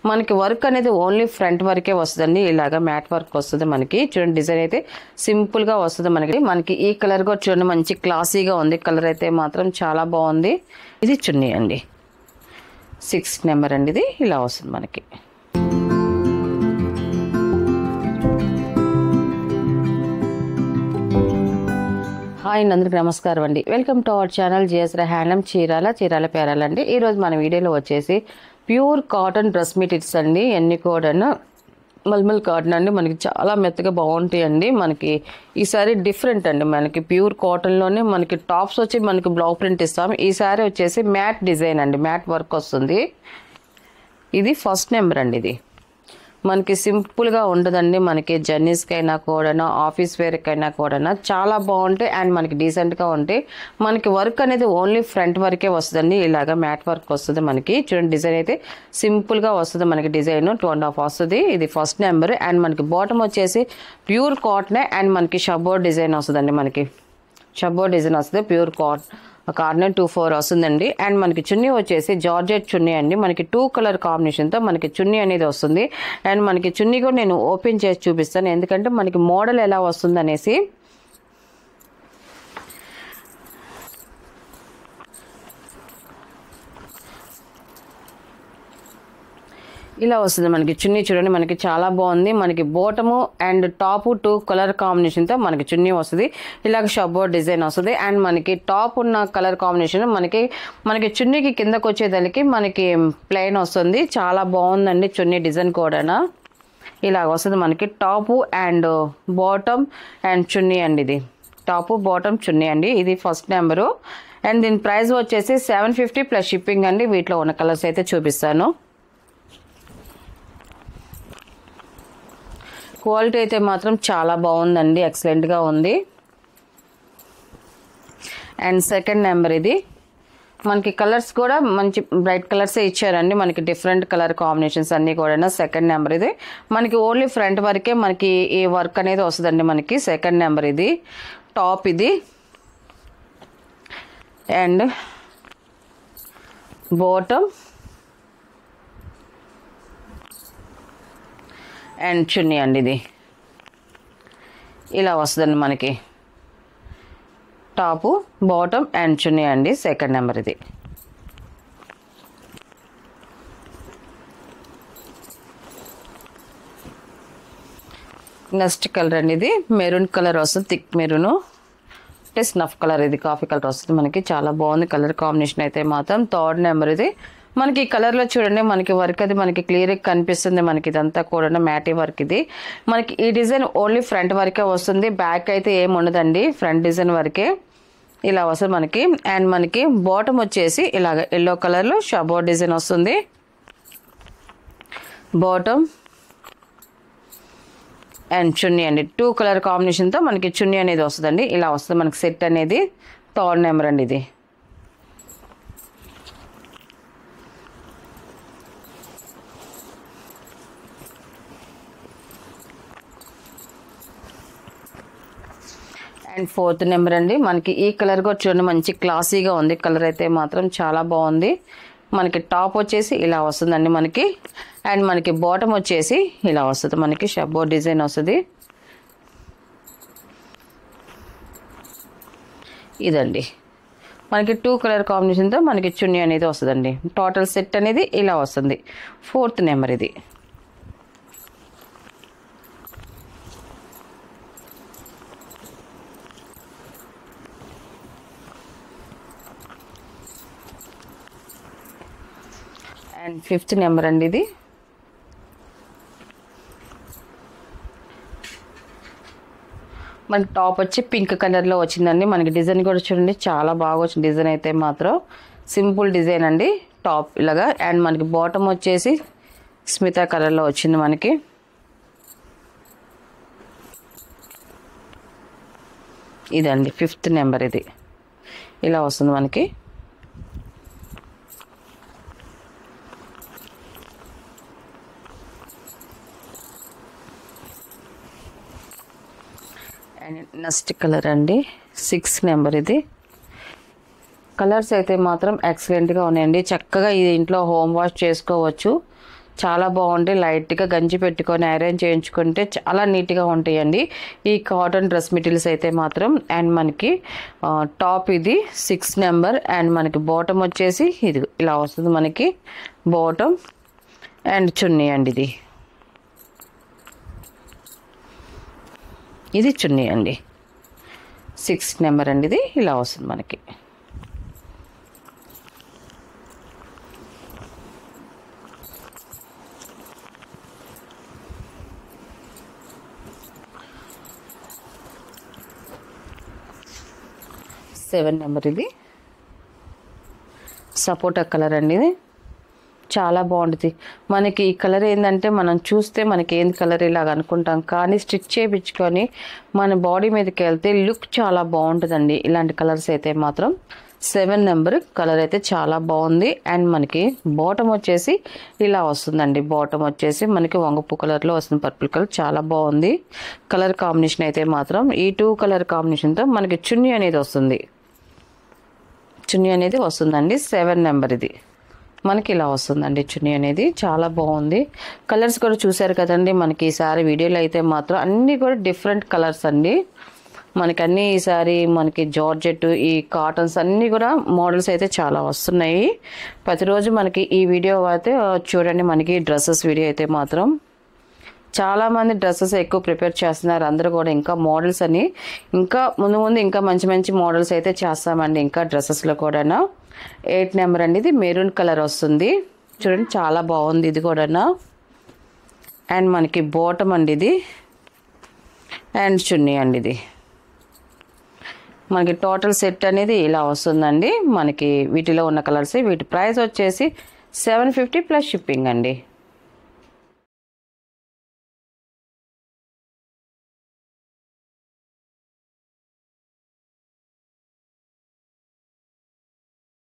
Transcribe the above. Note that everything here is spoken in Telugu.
మనకి వర్క్ అనేది ఓన్లీ ఫ్రంట్ వరకే వస్తుందండి. ఇలాగా మ్యాట్ వర్క్ వస్తుంది మనకి. చూడండి డిజైన్ అయితే సింపుల్ గా వస్తుంది మనకి ఈ కలర్ కూడా చూడండి మంచి క్లాసీగా ఉంది. కలర్ అయితే మాత్రం చాలా బాగుంది. ఇది చున్నీ అండి, 6 నెంబర్ అండి. ఇది ఇలా వస్తుంది మనకి. హాయ్ అందరికి నమస్కారం అండి. Welcome to our channel GSR handloom Chirala పేరాలండి. ఈరోజు మన వీడియోలో వచ్చేసి ప్యూర్ కాటన్ డ్రెస్ మెటీరియల్స్ అండి. ఎన్ని కూడా మల్మల్ కాటన్ అండి. మనకి చాలా మెత్తగా బాగుంటాయండి. మనకి ఈసారి డిఫరెంట్ అండి. మనకి ప్యూర్ కాటన్లోనే మనకి టాప్స్ వచ్చి మనకి బ్లాక్ ప్రింట్ ఇస్తాం. ఈసారి వచ్చేసి మ్యాట్ డిజైన్ అండి, మ్యాట్ వర్క్ వస్తుంది. ఇది ఫస్ట్ నెంబర్ అండి. ఇది మనకి సింపుల్గా ఉండదండి. మనకి జర్నీస్కైనా కూడా ఆఫీస్ వేర్కైనా కూడా చాలా బాగుంటాయి అండ్ మనకి డీసెంట్గా ఉంటాయి. మనకి వర్క్ అనేది ఓన్లీ ఫ్రంట్ వరకే వస్తుందండి. ఇలాగా మ్యాట్ వర్క్ వస్తుంది మనకి. చూడండి డిజైన్ అయితే సింపుల్గా వస్తుంది మనకి. డిజైన్ 2.5 వస్తుంది. ఇది ఫస్ట్ నెంబర్. అండ్ మనకి బాటమ్ వచ్చేసి ప్యూర్ కాటనే అండ్ మనకి షబ్బోర్డ్ డిజైన్ వస్తుందండి. మనకి షబ్బోర్డ్ డిజైన్ వస్తుంది. ప్యూర్ కార్నర్ 2/4 వస్తుందండి. అండ్ మనకి చున్నీ వచ్చేసి జార్జెట్ చున్నీ అండి. మనకి 2 కలర్ కాంబినేషన్తో మనకి చున్నీ అనేది వస్తుంది. అండ్ మనకి చున్నీ కూడా నేను ఓపెన్ చేసి చూపిస్తాను, ఎందుకంటే మనకి మోడల్ ఎలా వస్తుంది అనేసి. ఇలా వస్తుంది మనకి చున్నీ. చూడండి మనకి చాలా బాగుంది. మనకి బోటము అండ్ టాప్ 2 కలర్ కాంబినేషన్తో మనకి చున్నీ వస్తుంది. ఇలాగ షబ్బోర్డ్ డిజైన్ వస్తుంది. అండ్ మనకి టాప్ ఉన్న కలర్ కాంబినేషన్ మనకి చున్నీకి కిందకు వచ్చేదానికి మనకి ప్లెయిన్ వస్తుంది. చాలా బాగుందండి చున్నీ డిజైన్ కూడా. ఇలాగ వస్తుంది మనకి టాపు అండ్ బాటమ్ అండ్ చున్నీ అండి. ఇది టాపు బాటమ్ చున్నీ అండి. ఇది ఫస్ట్ నెంబరు. అండ్ దీని ప్రైస్ వచ్చేసి 750 ప్లస్ షిప్పింగ్ అండి. వీటిలో ఉన్న కలర్స్ అయితే చూపిస్తాను. క్వాలిటీ అయితే మాత్రం చాలా బాగుందండి, ఎక్సలెంట్గా ఉంది. And second number. ఇది మనకి కలర్స్ కూడా మంచి బ్రైట్ కలర్సే ఇచ్చారండి. మనకి డిఫరెంట్ కలర్ కాంబినేషన్స్ అన్నీ కూడా. Second number. ఇది మనకి ఓన్లీ ఫ్రంట్ వరకే మనకి ఈ వర్క్ అనేది వస్తుందండి మనకి. Second number. ఇది టాప్. ఇది అండ్ బాటమ్ అండ్ చున్నీ అండి. ఇది ఇలా వస్తుందండి మనకి. టాపు బాటమ్ అండ్ చున్నీ అండి. Second number. ఇది నెక్స్ట్ కలర్ అండి. ఇది మెరూన్ కలర్ వస్తుంది, థిక్ మెరూన్ అంటే స్నఫ్ కలర్. ఇది కాఫీ కలర్ వస్తుంది మనకి. చాలా బాగుంది కలర్ కాంబినేషన్ అయితే మాత్రం. Third number. ఇది మనకి ఈ కలర్లో చూడండి మనకి వర్క్ అది మనకి క్లియర్గా కనిపిస్తుంది. మనకి ఇదంతా కూడా మ్యాటీ వర్క్. ఇది మనకి ఈ డిజైన్ ఓన్లీ ఫ్రంట్ వరకే వస్తుంది. బ్యాక్ అయితే ఏమి ఉండదండి, ఫ్రంట్ డిజైన్ వరకే ఇలా వస్తుంది మనకి. అండ్ మనకి బాటమ్ వచ్చేసి ఇలాగ ఎల్లో కలర్లో షబ్బోర్డ్ డిజైన్ వస్తుంది. బాటమ్ అండ్ చున్నీ అండి. 2 కలర్ కాంబినేషన్తో మనకి చున్నీ అనేది వస్తుందండి. ఇలా వస్తుంది మనకి సెట్ అనేది. థర్డ్ నెంబర్ అండి. ఇది అండ్ ఫోర్త్ నెంబర్ అండి. మనకి ఈ కలర్ కూడా చూడండి మంచి క్లాసీగా ఉంది. కలర్ అయితే మాత్రం చాలా బాగుంది. మనకి టాప్ వచ్చేసి ఇలా వస్తుందండి మనకి. అండ్ మనకి బాటమ్ వచ్చేసి ఇలా వస్తుంది మనకి. షబ్బోర్డ్ డిజైన్ వస్తుంది. ఇదండి మనకి 2 కలర్ కాంబినేషన్తో మనకి చున్నీ అనేది వస్తుందండి. టోటల్ సెట్ అనేది ఇలా వస్తుంది. Fourth number. ఇది అండ్ ఫిఫ్త్ నెంబర్ అండి. ఇది మనకి టాప్ వచ్చి పింక్ కలర్లో వచ్చిందండి. మనకి డిజైన్ కూడా చూడండి చాలా బాగా వచ్చింది. డిజైన్ అయితే మాత్రం సింపుల్ డిజైన్ అండి. టాప్ ఇలాగా. అండ్ మనకి బాటమ్ వచ్చేసి స్మితా కలర్లో వచ్చింది మనకి. ఇదండి ఫిఫ్త్ నెంబర్. ఇది ఇలా వస్తుంది మనకి. అండ్ నెక్స్ట్ కలర్ అండి 6 నెంబర్. ఇది కలర్స్ అయితే మాత్రం ఎక్సలెంట్గా ఉన్నాయండి. చక్కగా ఇది ఇంట్లో హోమ్ వాష్ చేసుకోవచ్చు. చాలా బాగుంటాయి. లైట్గా గంజి పెట్టుకొని ఐరన్ చేయించుకుంటే చాలా నీట్గా ఉంటాయండి ఈ కాటన్ డ్రెస్ మెటీరియల్స్ అయితే మాత్రం. అండ్ మనకి టాప్ ఇది 6 నెంబర్ అండ్ మనకి బాటమ్ వచ్చేసి ఇది ఇలా వస్తుంది మనకి బాటమ్. అండ్ చున్నీ అండి ఇది చున్నీ అండి 6 నెంబర్ అండి. ఇది ఇలా వస్తుంది మనకి. 7 నెంబర్ ఇది సపోటా కలర్ అండి. ఇది చాలా బాగుంటుంది. మనకి ఈ కలర్ ఏంటంటే మనం చూస్తే మనకి ఏంది కలర్ ఇలాగ అనుకుంటాం, కానీ స్టిచ్ చేయించుకొని మన బాడీ మీదకి వెళ్తే లుక్ చాలా బాగుంటుందండి ఇలాంటి కలర్స్ అయితే మాత్రం. 7 నెంబర్ కలర్ అయితే చాలా బాగుంది. అండ్ మనకి బాటమ్ వచ్చేసి ఇలా వస్తుందండి. బాటమ్ వచ్చేసి మనకి వంగపు కలర్లో వస్తుంది, పర్పుల్ కలర్. చాలా బాగుంది కలర్ కాంబినేషన్ అయితే మాత్రం. ఈ 2 కలర్ కాంబినేషన్తో మనకి చున్నీ అనేది వస్తుంది. చున్నీ అనేది వస్తుందండి 7 నెంబర్. ఇది మనకి ఇలా వస్తుందండి చున్నీ అనేది. చాలా బాగుంది. కలర్స్ కూడా చూసారు కదండి మనకి ఈసారి వీడియోలో అయితే మాత్రం అన్నీ కూడా డిఫరెంట్ కలర్స్ అండి మనకి అన్నీ. ఈసారి మనకి జార్జెట్ ఈ కాటన్స్ అన్నీ కూడా మోడల్స్ అయితే చాలా వస్తున్నాయి. ప్రతిరోజు మనకి ఈ వీడియో అయితే చూడండి మనకి డ్రెస్సెస్ వీడియో అయితే మాత్రం. చాలామంది డ్రెస్సెస్ ఎక్కువ ప్రిపేర్ చేస్తున్నారు అందరూ కూడా. ఇంకా మోడల్స్ అని ఇంకా ముందు ఇంకా మంచి మంచి మోడల్స్ అయితే చేస్తామండి ఇంకా డ్రెస్సెస్లో కూడా. 8 నెంబర్ అండి. ఇది మెరూన్ కలర్ వస్తుంది చూడండి, చాలా బాగుంది ఇది కూడా. అండ్ మనకి బాటమ్ అండి ఇది అండ్ చున్నీ అండి. ఇది మనకి టోటల్ సెట్ అనేది ఇలా వస్తుందండి మనకి. వీటిలో ఉన్న కలర్స్ వీటి ప్రైస్ వచ్చేసి 750 ప్లస్ షిప్పింగ్ అండి.